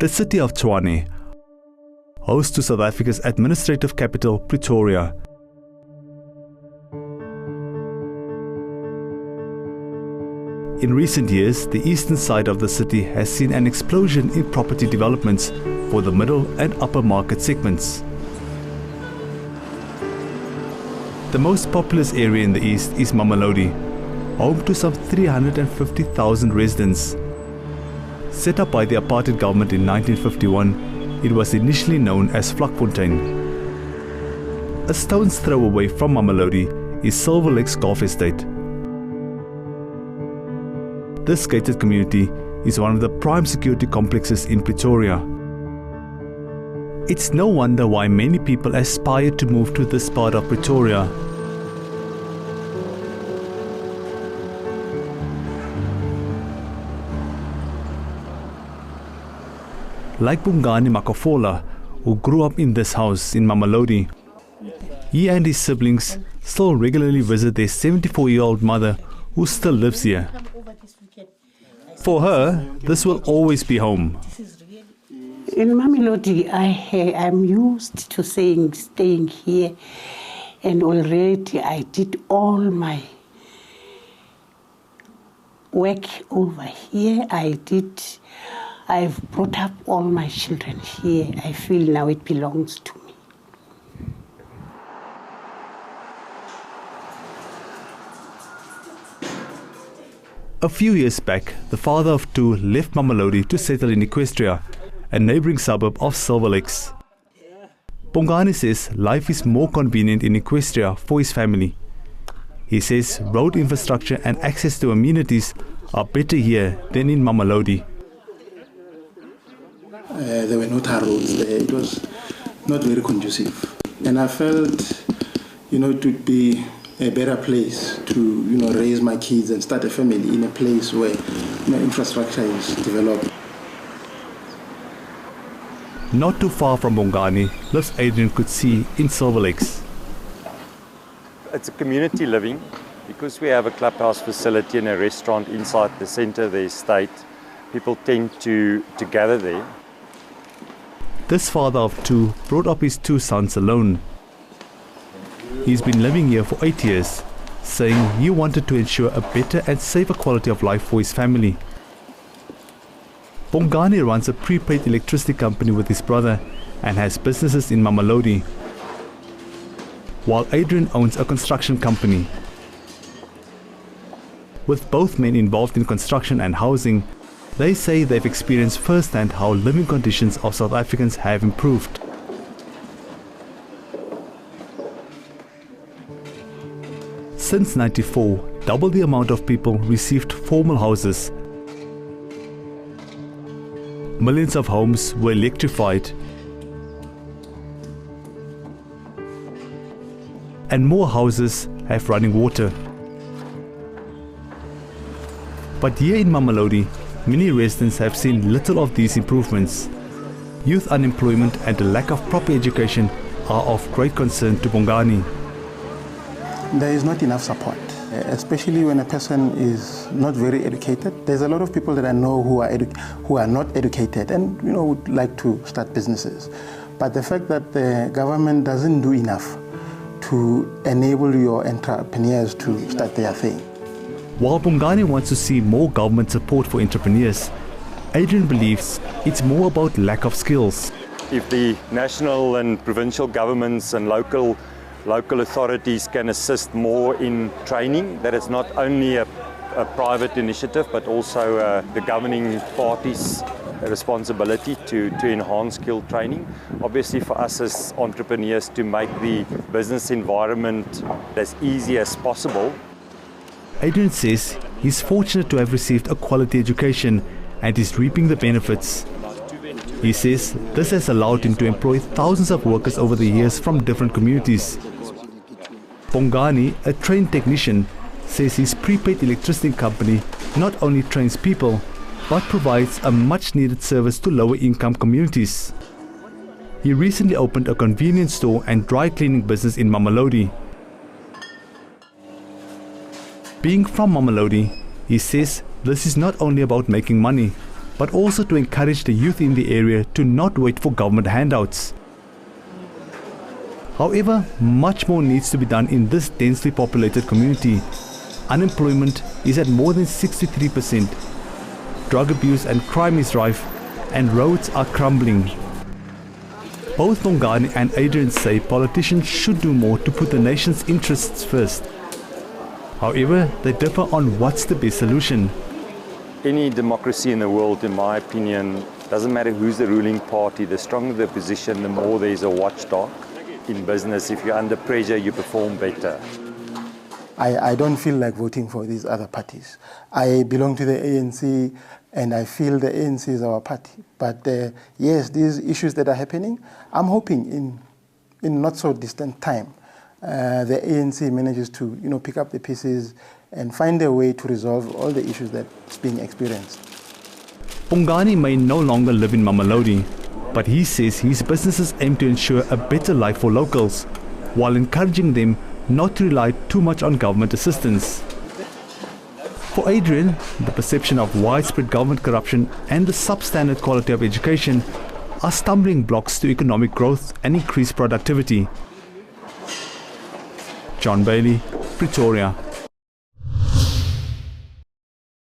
The city of Tshwane, host to South Africa's administrative capital, Pretoria. In recent years, the eastern side of the city has seen an explosion in property developments for the middle and upper market segments. The most populous area in the east is Mamelodi, home to some 350,000 residents. Set up by the Apartheid government in 1951, it was initially known as Vlakfontein. A stone's throw away from Mamelodi is Silver Lakes Golf Estate. This gated community is one of the prime security complexes in Pretoria. It's no wonder why many people aspire to move to this part of Pretoria. Like Bongani Makafola, who grew up in this house in Mamelodi, he and his siblings still regularly visit their 74-year-old mother who still lives here. For her, this will always be home. In Mamelodi, I'm used to staying here, and already I did all my work over here. I've brought up all my children here. I feel now it belongs to me. A few years back, the father of two left Mamelodi to settle in Equestria, a neighbouring suburb of Silver Lakes. Bongani says life is more convenient in Equestria for his family. He says road infrastructure and access to amenities are better here than in Mamelodi. There were no tar roads there. It was not very conducive. And I felt, it would be a better place to, raise my kids and start a family in a place where, infrastructure is developed. Not too far from Bongani lives Adrian Kutsi in Silver Lakes. It's a community living because we have a clubhouse facility and a restaurant inside the centre of the estate. People tend to gather there. This father of two brought up his two sons alone. He's been living here for 8 years, saying he wanted to ensure a better and safer quality of life for his family. Bongani runs a prepaid electricity company with his brother and has businesses in Mamelodi, while Adrian owns a construction company. With both men involved in construction and housing, they say they've experienced firsthand how living conditions of South Africans have improved. Since 1994, double the amount of people received formal houses. Millions of homes were electrified. And more houses have running water. But here in Mamelodi, many residents have seen little of these improvements. Youth unemployment and the lack of proper education are of great concern to Bongani. There is not enough support, especially when a person is not very educated. There's a lot of people that I know who are not educated and would like to start businesses. But the fact that the government doesn't do enough to enable your entrepreneurs to start their thing. While Bongani wants to see more government support for entrepreneurs, Adrian believes it's more about lack of skills. If the national and provincial governments and local authorities can assist more in training, that it's not only a private initiative but also the governing party's responsibility to enhance skill training. Obviously for us as entrepreneurs to make the business environment as easy as possible. Adrian says he's fortunate to have received a quality education and is reaping the benefits. He says this has allowed him to employ thousands of workers over the years from different communities. Bongani, a trained technician, says his prepaid electricity company not only trains people, but provides a much-needed service to lower-income communities. He recently opened a convenience store and dry cleaning business in Mamelodi. Being from Mamelodi, he says this is not only about making money, but also to encourage the youth in the area to not wait for government handouts. However, much more needs to be done in this densely populated community. Unemployment is at more than 63%. Drug abuse and crime is rife, and roads are crumbling. Both Bongani and Adrian say politicians should do more to put the nation's interests first. However, they differ on what's the best solution. Any democracy in the world, in my opinion, doesn't matter who's the ruling party, the stronger the position, the more there's a watchdog. In business, if you're under pressure, you perform better. I don't feel like voting for these other parties. I belong to the ANC and I feel the ANC is our party. But yes, these issues that are happening, I'm hoping in not so distant time, the ANC manages to pick up the pieces and find a way to resolve all the issues that's being experienced. Bongani may no longer live in Mamelodi, but he says his businesses aim to ensure a better life for locals, while encouraging them not to rely too much on government assistance. For Adrian, the perception of widespread government corruption and the substandard quality of education are stumbling blocks to economic growth and increased productivity. John Bailey, Pretoria.